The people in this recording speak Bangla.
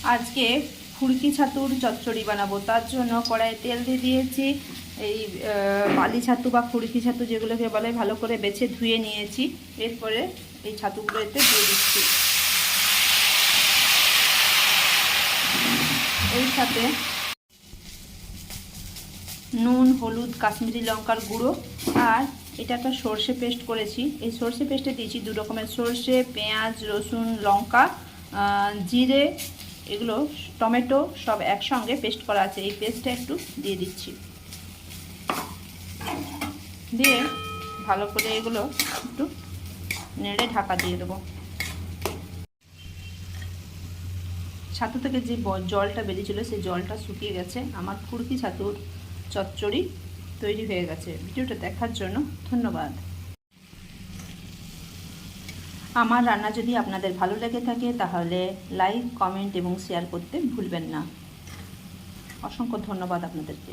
আজকে ফুলকি ছাতুর চচ্চড়ি বানাবো। তার জন্য কড়াইয়ে তেল দিয়ে দিয়েছি। এই বালি ছাতু বা ফুলকি ছাতু যেগুলোকে বলে ভালো করে বেছে ধুয়ে নিয়েছি। এরপরে এই ছাতুগুলো এতে দিয়ে দিচ্ছি। এর সাথে নুন, হলুদ, কাশ্মীরি লঙ্কার গুঁড়ো আর এটা একটা সর্ষে পেস্ট করেছি। এই সর্ষে পেস্টে দিয়েছি 2 রকমের সর্ষে, পেঁয়াজ, রসুন, লঙ্কা, জিরে, এগুলো টমেটো সব একসঙ্গে পেস্ট করা আছে। এই পেস্টটা একটু দিয়ে দিচ্ছি, দিয়ে ভালো করে এগুলো একটু নেড়ে ঢাকা দিয়ে দেবো। ছাতু থেকে যে জলটা বেরিয়েছিল সেই জলটা শুকিয়ে গেছে। আমার ফুলকি ছাতুর চচ্চড়ি তৈরি হয়ে গেছে। ভিডিওটা দেখার জন্য ধন্যবাদ। আমার রান্না যদি আপনাদের ভালো লেগে থাকে তাহলে লাইক, কমেন্ট এবং শেয়ার করতে ভুলবেন না। অসংখ্য ধন্যবাদ আপনাদেরকে।